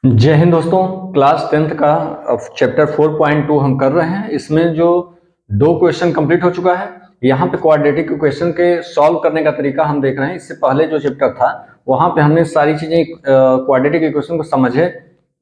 जय हिंद दोस्तों। Class 10th का चैप्टर 4.2 हम कर रहे हैं। इसमें जो दो क्वेश्चन कंप्लीट हो चुका है, यहाँ पे क्वाड्रेटिक इक्वेशन के सॉल्व करने का तरीका हम देख रहे हैं। इससे पहले जो चैप्टर था वहाँ पे हमने सारी चीज़ें क्वाड्रेटिक इक्वेशन को समझे,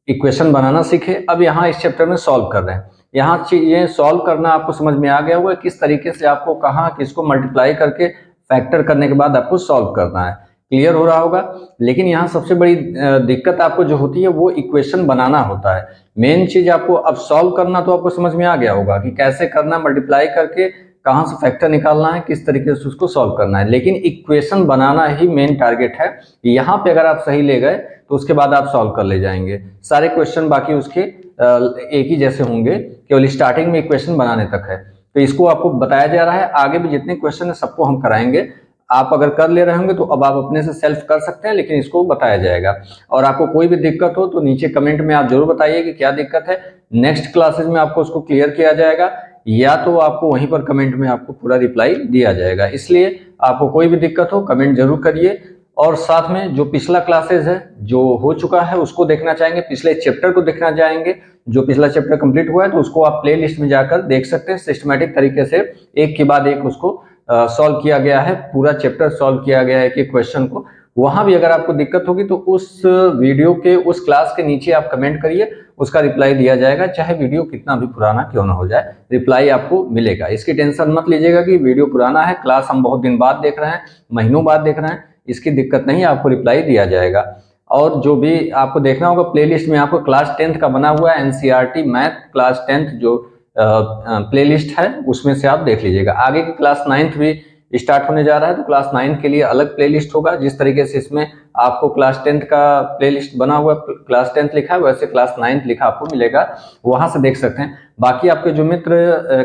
इक्वेशन बनाना सीखे। अब यहाँ इस चैप्टर में सॉल्व कर रहे हैं। यहाँ चीज़ें सॉल्व करना आपको समझ में आ गया होगा, किस तरीके से आपको कहाँ किसको मल्टीप्लाई करके फैक्टर करने के बाद आपको सॉल्व करना है। क्लियर हो रहा होगा। लेकिन यहाँ सबसे बड़ी दिक्कत आपको जो होती है वो इक्वेशन बनाना होता है। मेन चीज आपको अब सॉल्व करना तो आपको समझ में आ गया होगा कि कैसे करना, मल्टीप्लाई करके कहाँ से फैक्टर निकालना है, किस तरीके से उसको सॉल्व करना है। लेकिन इक्वेशन बनाना ही मेन टारगेट है। यहाँ पे अगर आप सही ले गए तो उसके बाद आप सॉल्व कर ले जाएंगे। सारे क्वेश्चन बाकी उसके एक ही जैसे होंगे, केवल स्टार्टिंग में इक्वेशन बनाने तक है। तो इसको आपको बताया जा रहा है। आगे भी जितने क्वेश्चन है सबको हम कराएंगे। आप अगर कर ले रहे होंगे तो अब आप अपने से सेल्फ कर सकते हैं, लेकिन इसको बताया जाएगा। और आपको कोई भी दिक्कत हो तो नीचे कमेंट में आप जरूर बताइए कि क्या दिक्कत है। नेक्स्ट क्लासेज में आपको उसको क्लियर किया जाएगा, या तो आपको वहीं पर कमेंट में आपको पूरा रिप्लाई दिया जाएगा। इसलिए आपको कोई भी दिक्कत हो कमेंट जरूर करिए। और साथ में जो पिछला क्लासेज है जो हो चुका है उसको देखना चाहेंगे, पिछले चैप्टर को देखना चाहेंगे, जो पिछला चैप्टर कंप्लीट हुआ है तो उसको आप प्ले लिस्ट में जाकर देख सकते हैं। सिस्टमेटिक तरीके से एक के बाद एक उसको सॉल्व किया गया है, पूरा चैप्टर सॉल्व किया गया है एक एक क्वेश्चन को। वहां भी अगर आपको दिक्कत होगी तो उस वीडियो के उस क्लास के नीचे आप कमेंट करिए, उसका रिप्लाई दिया जाएगा। चाहे वीडियो कितना भी पुराना क्यों ना हो जाए, रिप्लाई आपको मिलेगा। इसकी टेंशन मत लीजिएगा कि वीडियो पुराना है, क्लास हम बहुत दिन बाद देख रहे हैं, महीनों बाद देख रहे हैं, इसकी दिक्कत नहीं, आपको रिप्लाई दिया जाएगा। और जो भी आपको देखना होगा प्लेलिस्ट में आपको क्लास 10th का बना हुआ है, एनसीईआरटी मैथ क्लास 10th जो प्लेलिस्ट है उसमें से आप देख लीजिएगा। आगे की क्लास 9th भी स्टार्ट होने जा रहा है तो क्लास 9th के लिए अलग प्लेलिस्ट होगा। जिस तरीके से इसमें आपको क्लास 10th का प्लेलिस्ट बना हुआ है, क्लास 10th लिखा है, वैसे क्लास 9th लिखा आपको मिलेगा, वहां से देख सकते हैं। बाकी आपके जो मित्र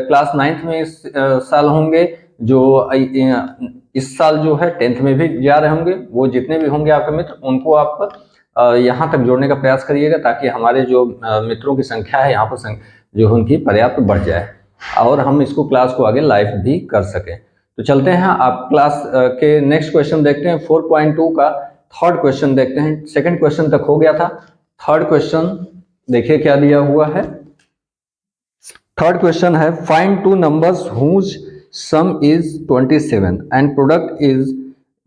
क्लास 9th में इस साल होंगे, जो इस साल जो है 10th में भी जा रहे होंगे, वो जितने भी होंगे आपके मित्र उनको आप यहाँ तक जोड़ने का प्रयास करिएगा, ताकि हमारे जो मित्रों की संख्या है यहाँ पर जो उनकी पर्याप्त बढ़ जाए और हम इसको क्लास को आगे लाइव भी कर सकें। तो चलते हैं, आप क्लास के नेक्स्ट क्वेश्चन देखते हैं। 4.2 का थर्ड क्वेश्चन देखते हैं। सेकंड क्वेश्चन तक हो गया था, थर्ड क्वेश्चन देखिए क्या दिया हुआ है। थर्ड क्वेश्चन है find two numbers whose sum is 27 and product is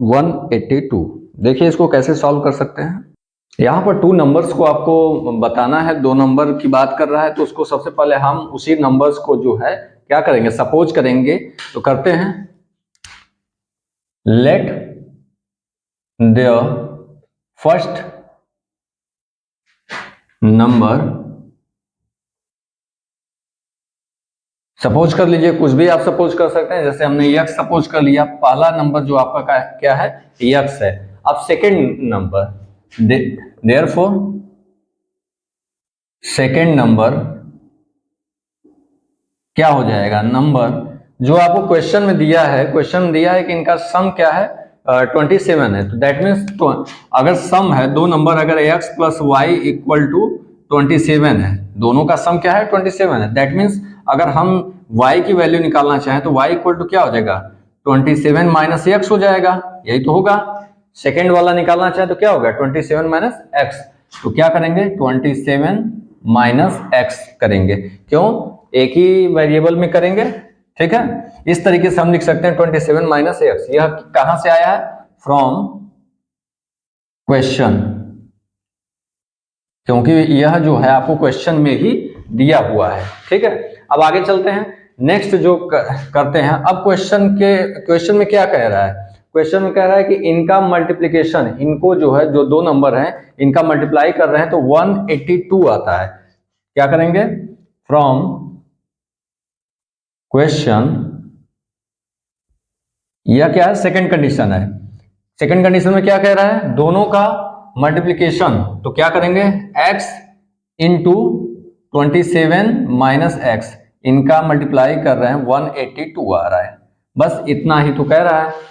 182। देखिए इसको कैसे सॉल्व कर सकते हैं। यहाँ पर टू नंबर्स को आपको बताना है, दो नंबर की बात कर रहा है तो उसको सबसे पहले हम उसी नंबर्स को जो है क्या करेंगे, सपोज करेंगे। तो करते हैं, let there first number, suppose कर लीजिए, कुछ भी आप सपोज कर सकते हैं। जैसे हमने यक्स सपोज कर लिया, पहला नंबर जो आपका क्या है, यक्स है। अब second number, therefore second number क्या हो जाएगा, नंबर जो आपको क्वेश्चन में दिया है, क्वेश्चन में दिया है कि इनका सम क्या है, 27 है। तो दैट मीन्स अगर सम है दो नंबर, अगर x plus y equal to 27 है, दोनों का सम क्या है 27 है। दैट मीन्स अगर हम y की वैल्यू निकालना चाहें तो y इक्वल टू क्या हो जाएगा, 27 माइनस एक्स हो जाएगा, यही तो होगा। सेकेंड वाला निकालना चाहे तो क्या होगा, 27 माइनस एक्स। तो क्या करेंगे, 27 माइनस एक्स करेंगे। क्यों, एक ही वेरिएबल में करेंगे, ठीक है। इस तरीके से हम लिख सकते हैं 27 माइनस एक्स। यह कहां से आया है, फ्रॉम क्वेश्चन, क्योंकि यह जो है आपको क्वेश्चन में ही दिया हुआ है, ठीक है। अब आगे चलते हैं, नेक्स्ट जो करते हैं। अब क्वेश्चन में क्या कह रहा है, क्वेश्चन में कह रहा है कि इनका मल्टीप्लीकेशन, इनको जो है जो दो नंबर हैं इनका मल्टीप्लाई कर रहे हैं तो 182 आता है। क्या करेंगे, फ्रॉम क्वेश्चन, यह क्या है, सेकंड कंडीशन है। सेकंड कंडीशन में क्या कह रहा है, दोनों का मल्टीप्लीकेशन, तो क्या करेंगे, x इंटू 27 माइनस एक्स, इनका मल्टीप्लाई कर रहे हैं 182 आ रहा है। बस इतना ही तो कह रहा है,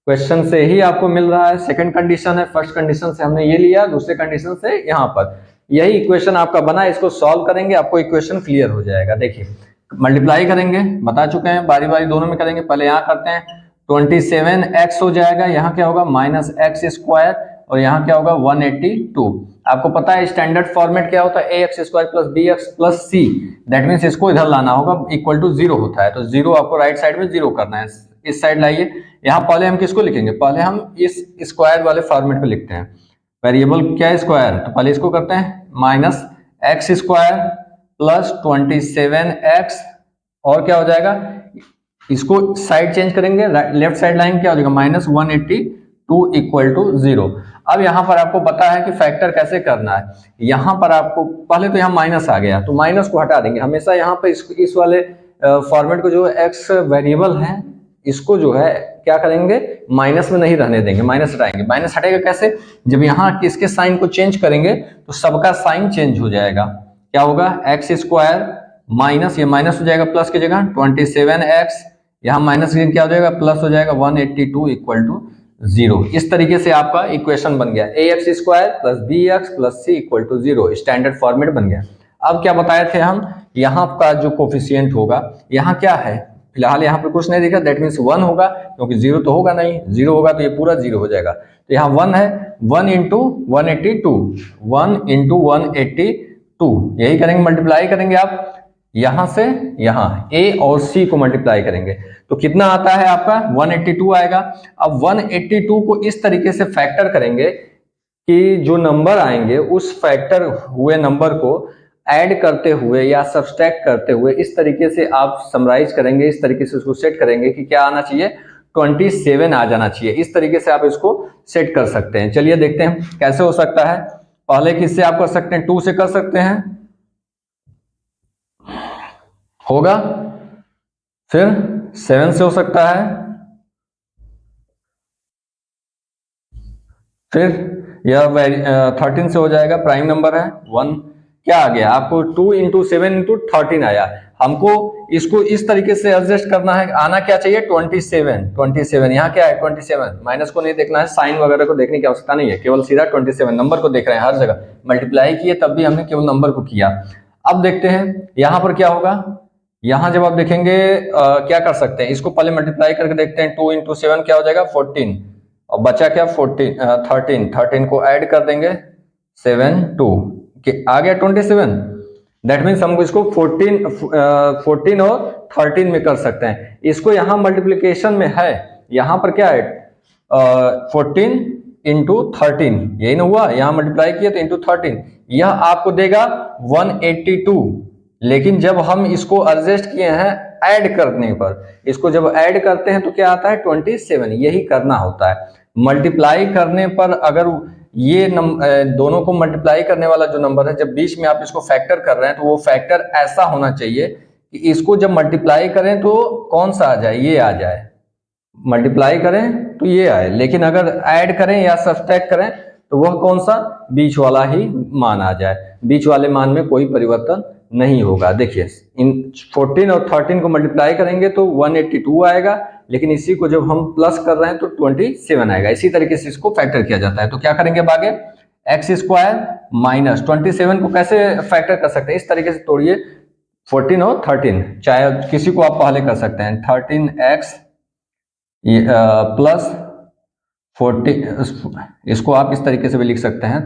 क्वेश्चन से ही आपको मिल रहा है। सेकंड कंडीशन है, फर्स्ट कंडीशन से हमने ये लिया, दूसरे कंडीशन से यहाँ पर यही इक्वेशन आपका बना। इसको सॉल्व करेंगे, आपको इक्वेशन क्लियर हो जाएगा। देखिए मल्टीप्लाई करेंगे, बता चुके हैं, बारी बारी दोनों में करेंगे। पहले यहाँ करते हैं, 27x हो जाएगा, यहाँ क्या होगा माइनस एक्स स्क्वायर, और यहाँ क्या होगा 182। आपको पता है स्टैंडर्ड फॉर्मेट क्या होता है, A X square plus B X plus C, that means इसको इधर लाना होगा, इक्वल टू जीरो होता है, तो जीरो आपको राइट साइड में जीरो करना है। इस साइड लाइए, यहाँ पहले हम किसको लिखेंगे, पहले हम इस स्क्वायर वाले फॉर्मेट पे लिखते हैं, वेरिएबल क्या है स्क्वायर, तो पहले इसको करते हैं minus x square plus 27x, और क्या हो जाएगा, इसको साइड चेंज करेंगे, लेफ्ट साइड लाइन क्या हो जाएगा माइनस 182 इक्वल टू जीरो। अब यहाँ पर आपको पता है कि फैक्टर कैसे करना है, यहाँ पर आपको पहले तो यहाँ माइनस आ गया तो माइनस को हटा देंगे, हमेशा यहाँ पर इस वाले फॉर्मेट को जो एक्स वेरिएबल है इसको जो है क्या करेंगे, माइनस में नहीं रहने देंगे, माइनस हटाएंगे। माइनस हटेगा कैसे, जब यहाँ इसके साइन को चेंज करेंगे तो सबका साइन चेंज हो जाएगा, क्या होगा एक्स स्क्वायर माइनस, ये माइनस हो जाएगा प्लस की जगह 27x, यहाँ माइनस क्या हो जाएगा प्लस हो जाएगा 182 इक्वल टू जीरो। इस तरीके से आपका इक्वेशन बन गया A X square plus B X plus C equal to zero, standard format बन गया। अब क्या बताए थे हम, यहाँ का जो कोफिशिएंट होगा, यहाँ क्या है फिलहाल यहाँ पर कुछ नहीं दिखा, दैट मीन्स 1 होगा, क्योंकि जीरो तो होगा नहीं, जीरो होगा तो ये पूरा जीरो हो जाएगा, तो यहाँ 1 है, 1 इंटू 182, 1 इंटू 182, यही करेंगे, मल्टीप्लाई करेंगे आप यहां से यहां ए और सी को मल्टीप्लाई करेंगे तो कितना आता है आपका 182 आएगा। अब 182 को इस तरीके से फैक्टर करेंगे कि जो नंबर आएंगे उस फैक्टर हुए नंबर को ऐड करते हुए या सब्सट्रैक्ट करते हुए इस तरीके से आप समराइज करेंगे, इस तरीके से उसको सेट करेंगे कि क्या आना चाहिए 27 आ जाना चाहिए। इस तरीके से आप इसको सेट कर सकते हैं। चलिए देखते हैं कैसे हो सकता है। पहले किससे आप कर सकते हैं, 2 से कर सकते हैं, होगा, फिर 7 से हो सकता है, फिर यह 13 से हो जाएगा, प्राइम नंबर है 1, क्या आ गया आपको 2 इंटू 7 इंटू 13 आया। हमको इसको इस तरीके से एडजस्ट करना है, आना क्या चाहिए 27, यहाँ क्या है 27, माइनस को नहीं देखना है, साइन वगैरह को देखने की आवश्यकता नहीं है, केवल सीधा 27 नंबर को देख रहे हैं। हर जगह मल्टीप्लाई किए तब भी हमने केवल नंबर को किया। अब देखते हैं यहाँ पर क्या होगा, यहाँ जब आप देखेंगे क्या कर सकते हैं, इसको पहले मल्टीप्लाई करके देखते हैं, 2 इंटू 7 क्या हो जाएगा 14, और बचा क्या 13 को ऐड कर देंगे 7 2 आ गया 27। दैट मीन्स हम इसको 14 और 13 में कर सकते हैं। इसको यहाँ मल्टीप्लीकेशन में है, यहाँ पर क्या है 14 इंटू 13, यही ना हुआ, यहाँ मल्टीप्लाई किया तो इंटू 13, यह आपको देगा 182। लेकिन जब हम इसको एडजस्ट किए हैं ऐड करने पर, इसको जब ऐड करते हैं तो क्या आता है 27, यही करना होता है। मल्टीप्लाई करने पर अगर ये दोनों को मल्टीप्लाई करने वाला जो नंबर है, जब बीच में आप इसको फैक्टर कर रहे हैं तो वो फैक्टर ऐसा होना चाहिए कि इसको जब मल्टीप्लाई करें तो कौन सा आ जाए, ये आ जाए, मल्टीप्लाई करें तो ये आए, लेकिन अगर ऐड करें या सब्सट्रैक्ट करें तो वह कौन सा बीच वाला ही मान आ जाए, बीच वाले मान में कोई परिवर्तन नहीं होगा। देखिए इन 14 और 13 को मल्टीप्लाई करेंगे तो 182 आएगा, लेकिन इसी को जब हम प्लस कर रहे हैं तो 27 आएगा। इसी तरीके से इसको फैक्टर किया जाता है। तो क्या करेंगे अब आगे, एक्स स्क्वायर माइनस 27 को कैसे फैक्टर कर सकते हैं, इस तरीके से तोड़िए 14 और 13, चाहे किसी को आप पहले कर सकते हैं 13x प्लस 40, इसको आप इस तरीके से भी लिख सकते हैं,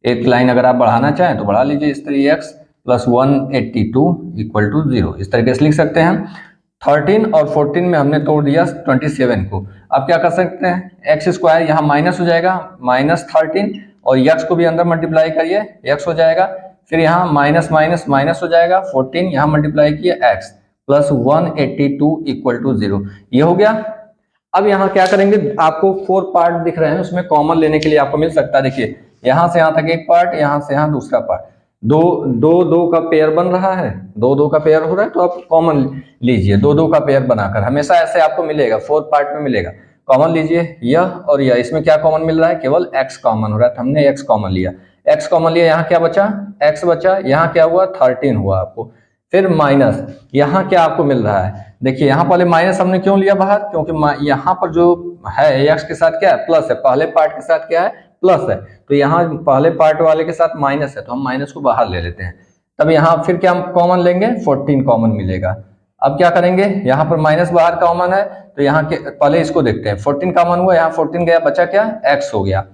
एक लाइन अगर आप बढ़ाना चाहें तो बढ़ा लीजिए, इस तरीके x प्लस 182 इक्वल टू 0, इस तरीके से लिख सकते हैं। 13 और 14 में हमने तोड़ दिया 27 को। अब क्या कर सकते हैं, एक्स स्क्वायर यहाँ माइनस हो जाएगा माइनस 13, और x को भी अंदर मल्टीप्लाई करिए, x हो जाएगा, फिर यहाँ माइनस माइनस माइनस हो जाएगा 14, यहाँ मल्टीप्लाई किए x प्लस 182 इक्वल टू 0, ये हो गया। अब यहाँ क्या करेंगे, आपको 4 पार्ट दिख रहे हैं, उसमें कॉमन लेने के लिए आपको मिल सकता है। देखिए यहाँ से यहाँ तक एक पार्ट, यहाँ से यहाँ दूसरा पार्ट, दो का पेयर बन रहा है, दो का पेयर हो रहा है, तो आप कॉमन लीजिए, दो का पेयर बनाकर, हमेशा ऐसे आपको मिलेगा, 4 पार्ट में मिलेगा। कॉमन लीजिए यह और यह, इसमें क्या कॉमन मिल रहा है, केवल x कॉमन हो रहा है, तो हमने x कॉमन लिया, x कॉमन लिया, यहाँ क्या बचा x बचा, यहाँ क्या हुआ 13 हुआ आपको, फिर माइनस, यहाँ क्या आपको मिल रहा है, देखिए यहाँ पहले माइनस हमने क्यों लिया बाहर, क्योंकि यहाँ पर जो है x के साथ क्या है प्लस है, पहले पार्ट के साथ क्या है प्लस है, तो यहाँ पहले पार्ट वाले के साथ माइनस है, तो हम माइनस को बाहर ले लेते हैं। तब यहाँ फिर क्या हम कॉमन लेंगे, 14 कॉमन मिलेगा। अब क्या करेंगे, यहाँ पर माइनस बाहर कॉमन है, तो यहाँ के पहले इसको देखते हैं, 14 कॉमन हुआ, यहाँ 14 गया, बचा क्या x हो गया,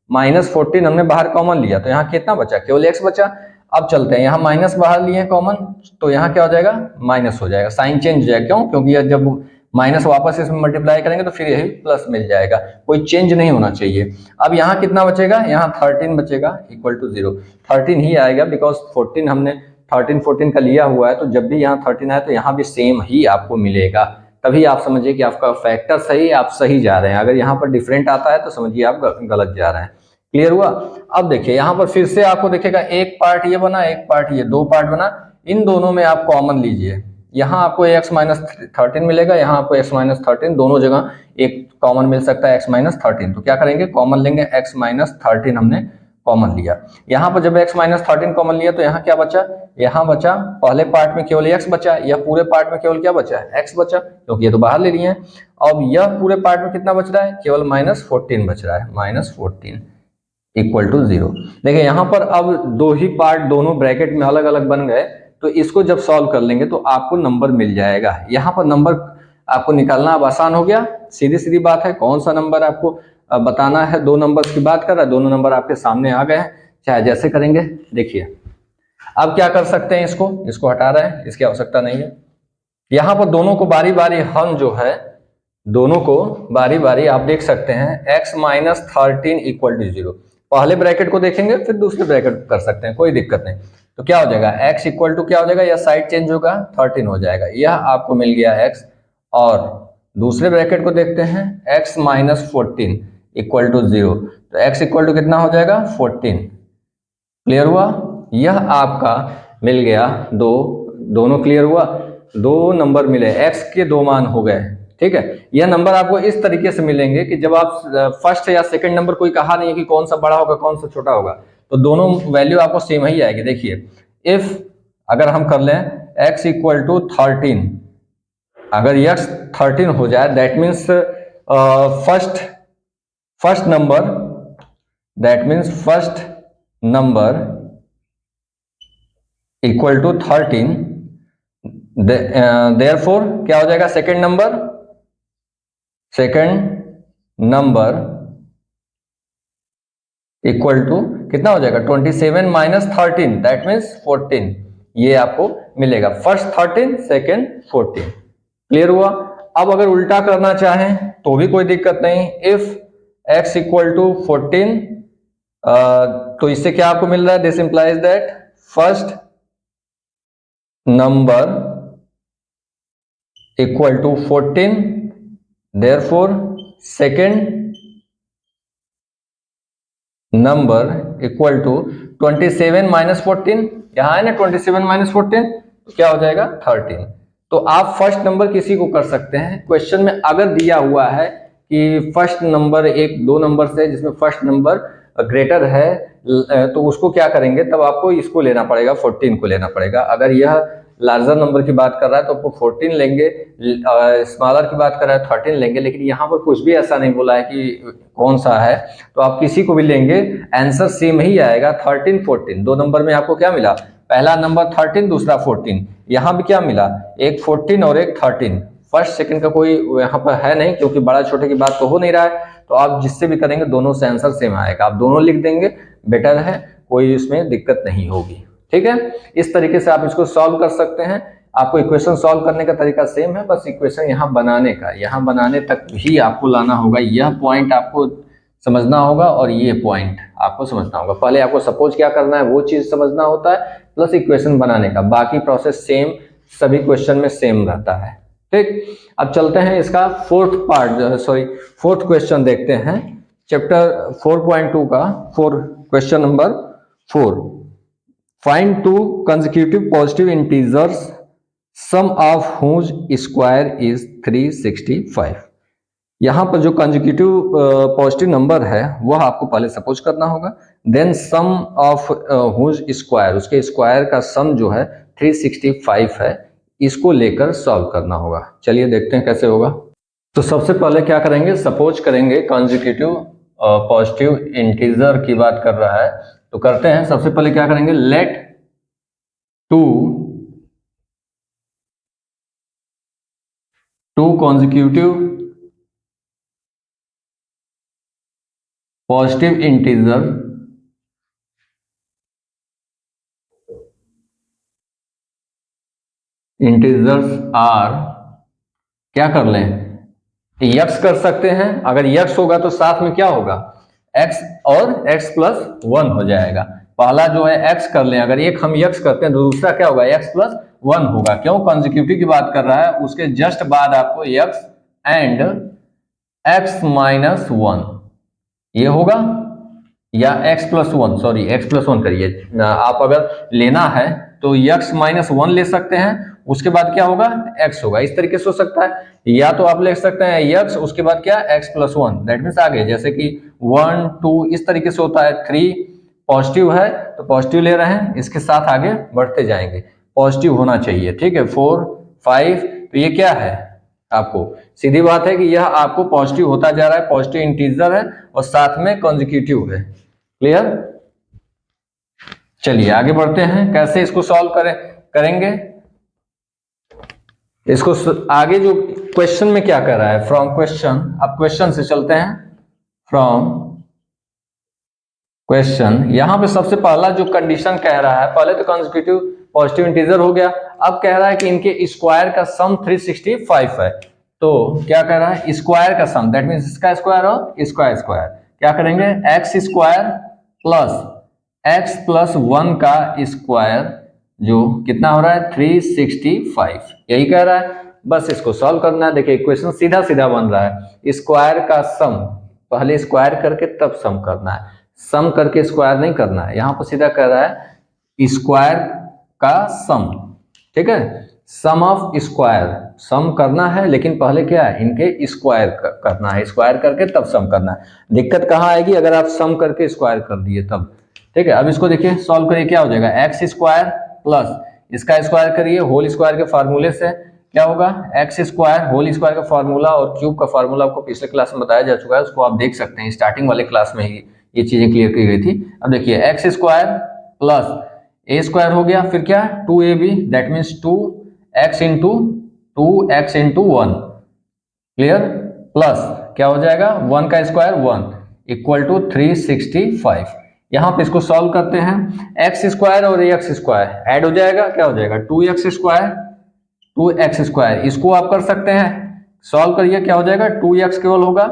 -14 हमने बाहर कॉमन लिया तो यहाँ कितना बचा, केवल x बचा। अब चलते हैं, यहाँ माइनस बाहर लिए कॉमन तो यहाँ क्या हो जाएगा, माइनस हो जाएगा, साइन चेंज हो जाएगा। क्यों? क्योंकि यह जब माइनस वापस इसमें मल्टीप्लाई करेंगे तो फिर यही प्लस मिल जाएगा, कोई चेंज नहीं होना चाहिए। अब यहाँ कितना बचेगा, यहाँ 13 बचेगा इक्वल टू 0। 13 ही आएगा बिकॉज 14 हमने 13 14 का लिया हुआ है, तो जब भी यहाँ 13 आए तो यहाँ भी सेम ही आपको मिलेगा। तभी आप समझिए कि आपका फैक्टर सही, आप सही जा रहे हैं। अगर यहाँ पर डिफरेंट आता है तो समझिए आप गलत जा रहे हैं। क्लियर हुआ? अब देखिए यहाँ पर फिर से आपको दिखेगा एक पार्ट ये बना, एक पार्ट ये, दो पार्ट बना। इन दोनों में आप कॉमन लीजिए, यहाँ आपको x माइनस 13 मिलेगा, यहाँ आपको x माइनस 13, दोनों जगह एक कॉमन मिल सकता है x माइनस 13। तो क्या करेंगे, कॉमन लेंगे, x माइनस 13 हमने कॉमन लिया। यहाँ पर जब x माइनस 13 कॉमन लिया तो यहाँ क्या बचा, यहाँ बचा पहले पार्ट में केवल x बचा, यह पूरे पार्ट में केवल क्या बचा है, x बचा, क्योंकि ये तो बाहर ले लिए हैं। अब यह पूरे पार्ट में कितना बच रहा है, केवल -14 बच रहा है, -14 इक्वल टू 0। देखिए यहाँ पर अब दो ही पार्ट दोनों ब्रैकेट में अलग अलग बन गए, तो इसको जब सॉल्व कर लेंगे तो आपको नंबर मिल जाएगा। यहाँ पर नंबर आपको निकालना अब आसान हो गया, सीधी सीधी बात है। कौन सा नंबर आपको बताना है, दो नंबर्स की बात कर रहा है, दोनों नंबर आपके सामने आ गए हैं, चाहे जैसे करेंगे। देखिए अब क्या कर सकते हैं, इसको हटा रहे हैं, इसकी आवश्यकता नहीं है। यहाँ पर दोनों को बारी बारी हम जो है, दोनों को बारी बारी आप देख सकते हैं, x माइनस 13 इक्वल टू 0। पहले ब्रैकेट को देखेंगे फिर दूसरे ब्रैकेट कर सकते हैं, कोई दिक्कत नहीं। तो क्या हो जाएगा, x इक्वल टू क्या हो जाएगा, यह साइड चेंज होगा, 13 हो जाएगा, यह आपको मिल गया x। और दूसरे ब्रैकेट को देखते हैं, x माइनस 14 इक्वल टू 0। तो x इक्वल टू कितना हो जाएगा, 14। क्लियर हुआ? यह आपका मिल गया दो, दोनों क्लियर हुआ, दो नंबर मिले, x के दो मान हो गए। ठीक है, यह नंबर आपको इस तरीके से मिलेंगे कि जब आप फर्स्ट या सेकंड नंबर, कोई कहा नहीं है कि कौन सा बड़ा होगा कौन सा छोटा होगा, तो दोनों वैल्यू आपको सेम ही आएगी। देखिए इफ अगर हम कर लें x इक्वल टू 13, अगर x 13 हो जाए that means first number, that means first number equal to 13, therefore क्या हो जाएगा, सेकंड नंबर इक्वल टू कितना हो जाएगा, 27 माइनस 13 दैट मीन्स 14। ये आपको मिलेगा, फर्स्ट 13 सेकंड 14। क्लियर हुआ? अब अगर उल्टा करना चाहें तो भी कोई दिक्कत नहीं। इफ x इक्वल टू 14, तो इससे क्या आपको मिल रहा है, this implies that first number equal to 14, therefore second number equal to 27 minus 14, यहां है ना 27 माइनस 14, तो क्या हो जाएगा 13। तो आप फर्स्ट नंबर किसी को कर सकते हैं। क्वेश्चन में अगर दिया हुआ है कि फर्स्ट नंबर एक दो नंबर से जिसमें फर्स्ट नंबर ग्रेटर है, तो उसको क्या करेंगे, तब आपको इसको लेना पड़ेगा, 14 को लेना पड़ेगा। अगर यह लार्जर नंबर की बात कर रहा है तो आपको 14 लेंगे, स्मॉलर की बात कर रहा है 13 लेंगे। लेकिन यहाँ पर कुछ भी ऐसा नहीं बोला है कि कौन सा है, तो आप किसी को भी लेंगे आंसर सेम ही आएगा, 13 14। दो नंबर में आपको क्या मिला, पहला नंबर 13 दूसरा 14, यहाँ भी क्या मिला, एक 14 और एक 13। फर्स्ट सेकंड का कोई यहाँ पर है नहीं, क्योंकि बड़ा छोटे की बात तो हो नहीं रहा है। तो आप जिससे भी करेंगे दोनों से आंसर सेम आएगा, आप दोनों लिख देंगे, बेटर है, कोई इसमें दिक्कत नहीं होगी। ठीक है, इस तरीके से आप इसको सॉल्व कर सकते हैं। आपको इक्वेशन सॉल्व करने का तरीका सेम है, बस इक्वेशन यहाँ बनाने का, यहाँ बनाने तक ही आपको लाना होगा। यह पॉइंट आपको समझना होगा और ये पॉइंट आपको समझना होगा। पहले आपको सपोज क्या करना है वो चीज समझना होता है, प्लस इक्वेशन बनाने का, बाकी प्रोसेस सेम, सभी क्वेश्चन में सेम रहता है। ठीक, अब चलते हैं इसका फोर्थ क्वेश्चन देखते हैं, चैप्टर 4.2 का question number 4। Find two consecutive positive integers, sum of whose square is 365। यहाँ पर जो कंजिक्यूटिव पॉजिटिव नंबर है वह आपको पहले सपोज करना होगा, then sum of whose square, उसके स्क्वायर का सम जो है 365 है, इसको लेकर सॉल्व करना होगा। चलिए देखते हैं कैसे होगा। तो सबसे पहले क्या करेंगे, सपोज करेंगे कंजिक्यूटिव पॉजिटिव इंटीजर की बात कर रहा है, तो करते हैं। सबसे पहले क्या करेंगे, let two consecutive positive integers are क्या कर लें, यक्स कर सकते हैं। अगर यक्स होगा तो साथ में क्या होगा, एक्स और x प्लस 1 हो जाएगा। पहला जो है x कर लें, अगर एक हम यक्स करते हैं तो दूसरा क्या होगा, x प्लस 1 होगा। क्यों, कॉन्जिक्यूटिव की बात कर रहा है, उसके जस्ट बाद आपको x एंड x माइनस 1 ये होगा, या x plus 1, sorry x plus 1 करिए आप। अगर लेना है तो x माइनस 1 ले सकते हैं, उसके बाद क्या होगा, x होगा। इस तरीके से हो सकता है, या तो आप ले सकते हैं x उसके बाद क्या, x प्लस 1, दैट मीन्स आगे जैसे कि 1 2 इस तरीके से होता है। 3 पॉजिटिव है तो पॉजिटिव ले रहे हैं, इसके साथ आगे बढ़ते जाएंगे, पॉजिटिव होना चाहिए, ठीक है। 4 5 तो ये क्या है, आपको सीधी बात है कि यह आपको पॉजिटिव होता जा रहा है, पॉजिटिव इंटीजर है और साथ में कॉन्जिक्यूटिव है। क्लियर, चलिए आगे बढ़ते हैं, कैसे इसको सॉल्व करेंगे इसको। आगे जो क्वेश्चन में क्या कर रहा है, फ्रॉम क्वेश्चन, अब क्वेश्चन से चलते हैं। फ्रॉम क्वेश्चन, यहां पे सबसे पहला जो कंडीशन कह रहा है, पहले तो कॉन्जिक्यूटिव पॉजिटिव इंटीजर हो गया, अब कह रहा है कि इनके स्क्वायर का सम 365 है। तो क्या कह रहा है, स्क्वायर का सम, दैट मीन्स इसका स्क्वायर और इसका स्क्वायर। क्या करेंगे, x square plus x plus 1 का स्क्वायर जो कितना हो रहा है 365, यही कह रहा है। बस इसको सॉल्व करना है। देखिए इक्वेशन सीधा सीधा बन रहा है, स्क्वायर का सम पहले स्क्वायर करके तब सम करना है, सम करके स्क्वायर नहीं करना है। यहां पर सीधा कह रहा है स्क्वायर का सम, ठीक है, सम ऑफ स्क्वायर, सम करना है लेकिन पहले क्या है, इनके स्क्वायर करना है, स्क्वायर करके तब सम करना है। दिक्कत कहाँ आएगी, अगर आप सम करके स्क्वायर कर दिए तब, ठीक है। अब इसको देखिए सॉल्व करिए, क्या हो जाएगा, एक्स स्क्वायर प्लस इसका स्क्वायर करिए होल स्क्वायर के फार्मूले से, क्या होगा, एक्स स्क्वायर होल स्क्वायर का फार्मूला और क्यूब का फार्मूला आपको पिछले क्लास में बताया जा चुका है, उसको आप देख सकते हैं, स्टार्टिंग वाले क्लास में ही ये चीजें क्लियर की गई थी। अब देखिए एक्स स्क्वायर प्लस ए स्क्वायर हो गया, फिर क्या 2ab, that means 2x into 2x into 1, clear, plus क्या हो जाएगा 1 का स्क्वायर 1 इक्वल टू 365। यहां पे इसको सॉल्व करते हैं, एक्स स्क्वायर और एक्स स्क्वायर ऐड हो जाएगा, क्या हो जाएगा 2x स्क्वायर 2x स्क्वायर, इसको आप कर सकते हैं, सॉल्व करिए क्या हो जाएगा 2x केवल होगा,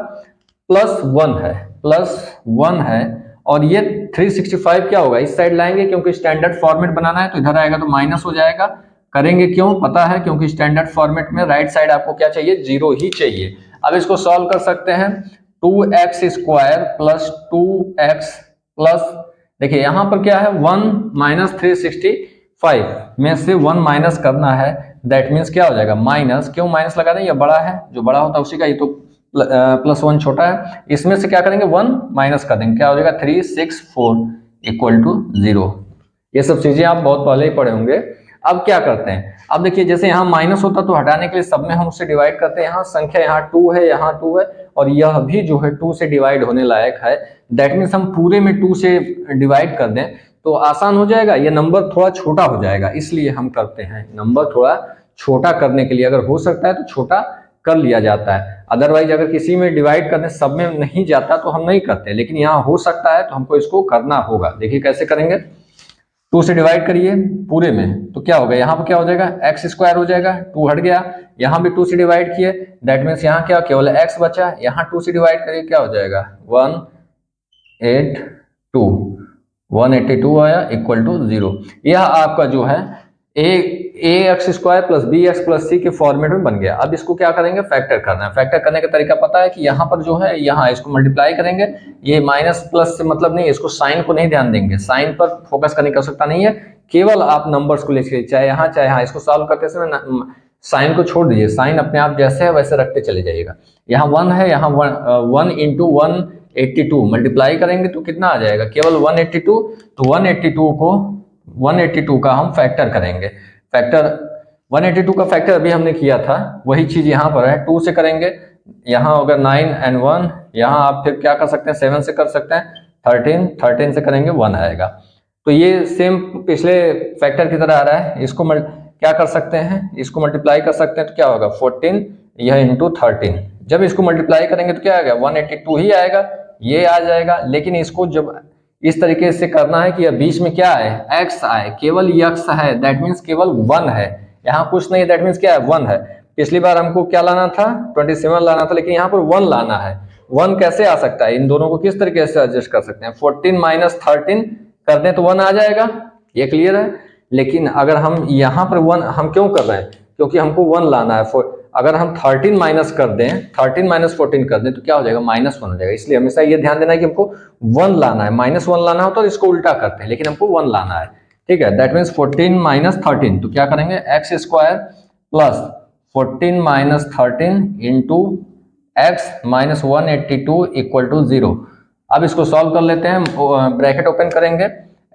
प्लस 1 है, प्लस 1 है, और ये 365 क्या होगा, इस साइड लाएंगे क्योंकि स्टैंडर्ड फॉर्मेट बनाना है, तो इधर आएगा तो माइनस हो जाएगा। करेंगे क्यों, पता है, क्योंकि स्टैंडर्ड फॉर्मेट में राइट साइड आपको क्या चाहिए, 0 ही चाहिए। अब इसको सॉल्व कर सकते हैं, 2x square plus 2x plus, देखिए यहां पर क्या है 1 माइनस 365 में से 1 माइनस करना है, दैट मीन्स क्या हो जाएगा माइनस, क्यों माइनस लगा दें, ये बड़ा है, जो बड़ा होता है उसी का, ये तो प्लस 1 छोटा है, इसमें से क्या करेंगे 1 माइनस कर देंगे, क्या हो जाएगा 364 इक्वल टू 0। ये सब चीजें आप बहुत पहले ही पढ़े होंगे। अब क्या करते हैं, अब देखिए जैसे यहाँ माइनस होता तो हटाने के लिए सब में हम उससे डिवाइड करते हैं, यहाँ संख्या यहाँ 2 है, यहाँ 2 है, और यह भी जो है 2 से डिवाइड होने लायक है, दैट मीन्स हम पूरे में 2 से डिवाइड कर दें तो आसान हो जाएगा, ये नंबर थोड़ा छोटा हो जाएगा, इसलिए हम करते हैं, नंबर थोड़ा छोटा करने के लिए, अगर हो सकता है तो छोटा कर लिया जाता है, अदरवाइज अगर किसी में डिवाइड करने सब में नहीं जाता तो हम नहीं करते, लेकिन यहाँ हो सकता है तो हमको इसको करना होगा। देखिए कैसे करेंगे, 2 से डिवाइड करिए पूरे में तो क्या होगा, यहाँ पर क्या हो जाएगा एक्स स्क्वायर हो जाएगा, 2 हट गया, यहाँ भी 2 से डिवाइड किए, दैट मीन्स यहाँ क्या केवल एक्स बचा, यहाँ 2 से डिवाइड करिए क्या हो जाएगा 182 आया इक्वल टू 0। यह आपका जो है A X square plus B X plus C के फॉर्मेट में बन गया। अब इसको क्या करेंगे, फैक्टर करना है। फैक्टर करने का तरीका पता है कि यहाँ पर जो है, यहाँ इसको मल्टीप्लाई करेंगे, ये माइनस प्लस से मतलब नहीं, इसको साइन को नहीं ध्यान देंगे, साइन पर फोकस करने की आवश्यकता नहीं है, केवल आप नंबर्स को लेके चाहे यहाँ इसको सॉल्व करते समय साइन को छोड़ दीजिए, साइन अपने आप जैसे है वैसे रखते चले जाइएगा। यहाँ 1 है, यहाँ 1 इंटू 182 मल्टीप्लाई करेंगे तो कितना आ जाएगा, केवल 182, तो 182 का हम फैक्टर करेंगे, फैक्टर 182 का फैक्टर अभी हमने किया था, वही चीज यहाँ पर है, 2 से करेंगे, यहाँ होगा 9 and 1, यहाँ आप फिर क्या कर सकते हैं 7 से कर सकते हैं, 13 से करेंगे 1 आएगा। तो ये सेम पिछले फैक्टर की तरह आ रहा है, इसको क्या कर सकते हैं, इसको मल्टीप्लाई कर सकते हैं तो क्या होगा 14, यह इंटू 13, जब इसको मल्टीप्लाई करेंगे तो क्या आएगा 182 ही आएगा, ये आ जाएगा। लेकिन इसको जब इस तरीके से करना है कि यह बीच में क्या है, x आए, केवल x है, दैट मीन्स केवल 1 है, यहाँ कुछ नहीं, दैट मीन्स क्या है, 1 है। पिछली बार हमको क्या लाना था, 27 लाना था, लेकिन यहाँ पर 1 लाना है। 1 कैसे आ सकता है, इन दोनों को किस तरीके से एडजस्ट कर सकते हैं, 14 माइनस 13 कर दें तो 1 आ जाएगा, ये क्लियर है। लेकिन अगर हम यहाँ पर 1 हम क्यों कर रहे हैं, क्योंकि हमको 1 लाना है। अगर हम 13 माइनस कर दें, 13 माइनस 14 कर दें तो क्या हो जाएगा, -1 हो जाएगा। इसलिए हमेशा ये ध्यान देना है कि हमको 1 लाना है, -1 लाना हो तो इसको उल्टा करते हैं, लेकिन हमको 1 लाना है, ठीक है। दैट मीन्स 14 माइनस 13, तो क्या करेंगे, x square plus 14 minus 13 into x minus 182 equal to 0। अब इसको सॉल्व कर लेते हैं, ब्रैकेट ओपन करेंगे,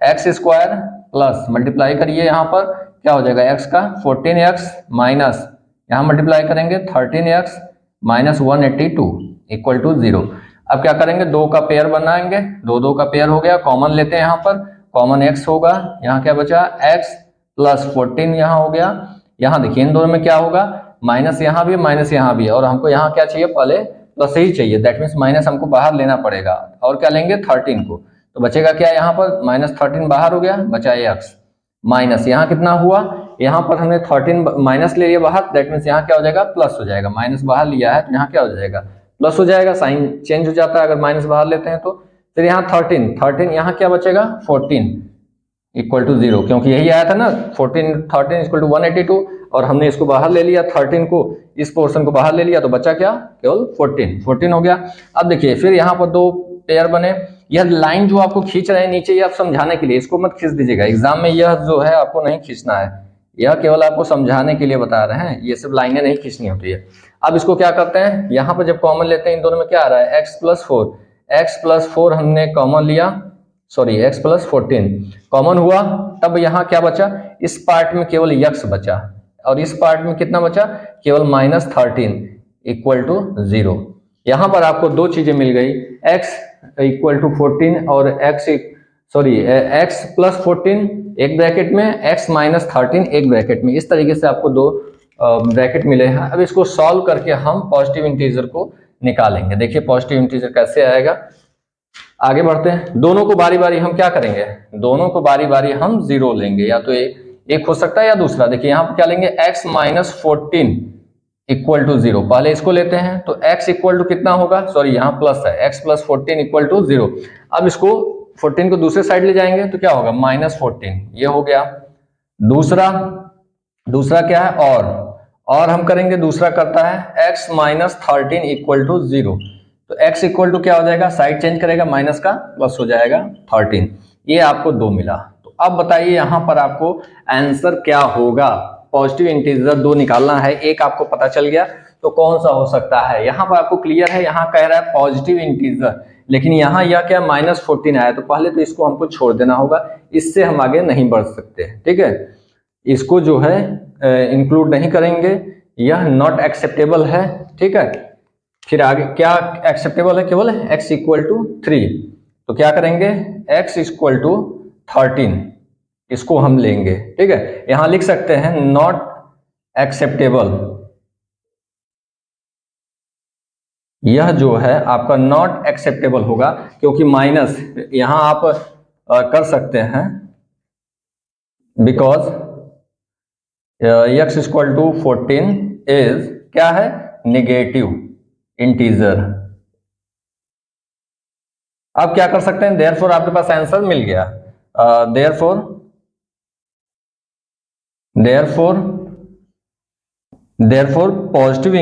एक्स स्क्वायर प्लस मल्टीप्लाई करिए, यहाँ पर क्या हो जाएगा, एक्स का 14x माइनस यहाँ मल्टीप्लाई करेंगे 13x माइनस 182 इक्वल टू 0। अब क्या करेंगे, 2 का पेयर बनाएंगे, 2 का पेयर हो गया, कॉमन लेते हैं, यहाँ पर कॉमन x होगा, यहाँ क्या बचा, x प्लस 14 यहाँ हो गया। यहाँ देखिए इन दोनों में क्या होगा, माइनस यहाँ भी माइनस यहाँ भी, और हमको यहाँ क्या चाहिए, पहले प्लस ही चाहिए, दैट मीन्स माइनस हमको बाहर लेना पड़ेगा, और क्या लेंगे 13 को, तो बचेगा क्या, यहाँ पर -13 बाहर हो गया, बचा x माइनस यहाँ कितना हुआ, यहाँ पर हमने 13 माइनस ले लिया बाहर, दैट मीन्स यहाँ क्या हो जाएगा, प्लस हो जाएगा, माइनस बाहर लिया है तो यहाँ क्या हो जाएगा, प्लस हो जाएगा, साइन चेंज हो जाता है अगर माइनस बाहर लेते हैं तो। फिर यहाँ 13 यहाँ क्या बचेगा, 14 इक्वल टू 0, क्योंकि यही आया था ना 13 इक्वल टू 182, और हमने इसको बाहर ले लिया, 13 को, इस पोर्शन को बाहर ले लिया, तो बचा क्या, केवल 14 हो गया। अब देखिए फिर यहाँ पर 2 पेयर बने, यह लाइन जो आपको खींच रहे हैं नीचे, ये आप समझाने के लिए, इसको मत खींच दीजिएगा, एग्जाम में यह जो है आपको नहीं खींचना है, यह केवल आपको समझाने के लिए बता रहे हैं, ये सब लाइनें नहीं खींचनी होती है। अब इसको क्या करते हैं, यहाँ पर जब कॉमन लेते हैं, इन दोनों में क्या आ रहा है, x प्लस 4 हमने कॉमन लिया, सॉरी x प्लस 14 कॉमन हुआ, तब यहाँ क्या बचा, इस पार्ट में केवल x बचा, और इस पार्ट में कितना बचा, केवल -13 इक्वल टू 0। यहाँ पर आपको 2 चीजें मिल गई, x इक्वल टू 14 और x प्लस 14 एक ब्रैकेट में, x माइनस 13 एक ब्रैकेट में, इस तरीके से आपको 2 ब्रैकेट मिले हैं। अब इसको सॉल्व करके हम पॉजिटिव इंटीजर को निकालेंगे। देखिए पॉजिटिव इंटीजर कैसे आएगा, आगे बढ़ते हैं। दोनों को बारी बारी हम क्या करेंगे, दोनों को बारी बारी हम 0 लेंगे, या तो एक हो सकता है या दूसरा। देखिए यहाँ पर क्या लेंगे, x माइनस 14 इक्वल टू 0, पहले इसको लेते हैं, तो x इक्वल टू कितना होगा, सॉरी यहाँ प्लस है, x प्लस 14 इक्वल टू 0। अब इसको 14 को दूसरे साइड ले जाएंगे तो क्या होगा, -14, ये हो गया। दूसरा क्या है, और हम करेंगे, दूसरा करता है x माइनस 13 इक्वल टू 0, तो x इक्वल टू क्या हो जाएगा, साइड चेंज करेगा, माइनस का प्लस हो जाएगा 13, ये आपको 2 मिला। तो अब बताइए यहाँ पर आपको आंसर क्या होगा, पॉजिटिव इंटीजर 2 निकालना है, एक आपको पता चल गया, तो कौन सा हो सकता है, यहाँ पर आपको क्लियर है, यहाँ कह रहा है पॉजिटिव इंटीजर, लेकिन यहाँ यह क्या -14 आया, तो पहले तो इसको हमको छोड़ देना होगा, इससे हम आगे नहीं बढ़ सकते, ठीक है, इसको जो है इंक्लूड नहीं करेंगे, यह नॉट एक्सेप्टेबल है, ठीक है। फिर आगे क्या एक्सेप्टेबल है, केवल x इक्वल टू 3, तो क्या करेंगे, x इक्वल टू 13 इसको हम लेंगे, ठीक है। यहां लिख सकते हैं नॉट एक्सेप्टेबल, यह जो है आपका नॉट एक्सेप्टेबल होगा, क्योंकि माइनस यहां आप कर सकते हैं, because x equal to 14 is क्या है, नेगेटिव इंटीजर। अब क्या कर सकते हैं, देयरफॉर आपके पास आंसर मिल गया, देयरफॉर पॉजिटिव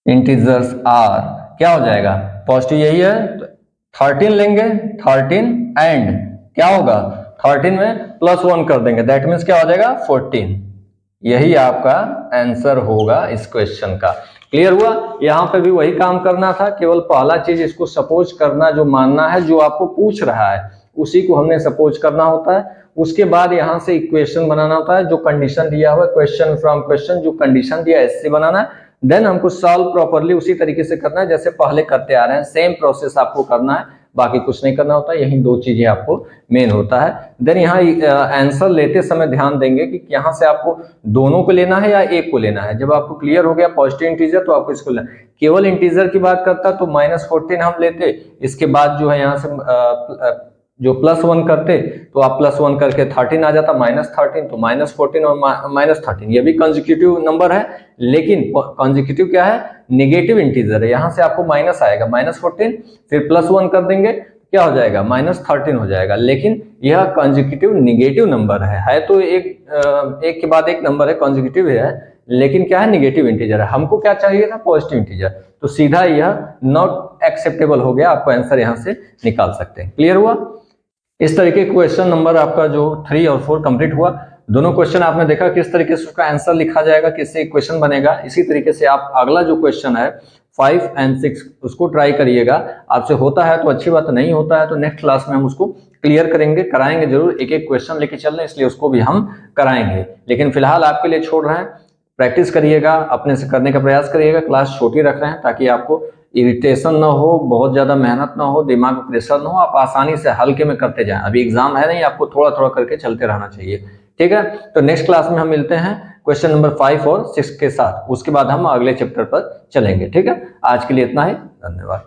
इंटीजर्स आर, क्या हो जाएगा, पॉजिटिव यही है, 13 लेंगे, 13 एंड क्या होगा, 13 में +1 कर देंगे, दैट मीन्स क्या हो जाएगा 14, यही आपका आंसर होगा इस क्वेश्चन का। क्लियर हुआ, यहाँ पे भी वही काम करना था, केवल पहला चीज इसको सपोज करना, जो मानना है, जो आपको पूछ रहा है उसी को हमने सपोज करना होता है, उसके बाद यहाँ से इक्वेशन बनाना होता है, जो कंडीशन दिया हुआ, क्वेश्चन फ्रॉम क्वेश्चन, जो कंडीशन दिया ऐसे बनाना है, देन हमको सॉल्व प्रॉपरली उसी तरीके से करना है जैसे पहले करते आ रहे हैं, सेम प्रोसेस आपको करना है, बाकी कुछ नहीं करना होता, यही दो चीजें आपको मेन होता है। देन यहाँ आंसर लेते समय ध्यान देंगे कि यहाँ से आपको दोनों को लेना है या एक को लेना है। जब आपको क्लियर हो गया पॉजिटिव इंटीजर तो आपको इसको लेना, केवल इंटीजर की बात करता तो -14 हम लेते, इसके बाद जो है यहाँ से जो +1 करते तो आप +1 करके 13 आ जाता, -13 तो -14 और -13, ये भी कंसेक्यूटिव नंबर है, लेकिन कंसेक्यूटिव क्या है, नेगेटिव इंटीजर है, यहाँ से आपको माइनस आएगा, -14 फिर +1 कर देंगे क्या हो जाएगा, -13 हो जाएगा। लेकिन यह कंसेक्यूटिव नेगेटिव नंबर है तो एक के बाद एक नंबर है, कंसेक्यूटिव है, लेकिन क्या है, नेगेटिव इंटीजर है। हमको क्या चाहिए था, पॉजिटिव इंटीजर, तो सीधा यह नॉट एक्सेप्टेबल हो गया, आपको आंसर यहाँ से निकाल सकते हैं। क्लियर हुआ? इस तरीके क्वेश्चन नंबर आपका जो 3 और 4 कंप्लीट हुआ। दोनों क्वेश्चन आपने देखा किस तरीके से उसका आंसर लिखा जाएगा, किससे क्वेश्चन बनेगा। इसी तरीके से आप अगला जो क्वेश्चन है 5 और 6 उसको ट्राई करिएगा। आपसे होता है तो अच्छी बात, नहीं होता है तो नेक्स्ट क्लास में हम उसको क्लियर करेंगे, कराएंगे जरूर, एक एक क्वेश्चन लेके चल रहे हैं इसलिए उसको भी हम कराएंगे। लेकिन फिलहाल आपके लिए छोड़ रहे हैं, प्रैक्टिस करिएगा, अपने से करने का प्रयास करिएगा। क्लास छोटी रख रहे हैं ताकि आपको इरिटेशन ना हो, बहुत ज्यादा मेहनत ना हो, दिमाग में प्रेशर ना हो, आप आसानी से हल्के में करते जाएं। अभी एग्जाम है नहीं, आपको थोड़ा थोड़ा करके चलते रहना चाहिए। ठीक है, तो नेक्स्ट क्लास में हम मिलते हैं क्वेश्चन नंबर 5 और 6 के साथ, उसके बाद हम अगले चैप्टर पर चलेंगे। ठीक है, आज के लिए इतना ही, धन्यवाद।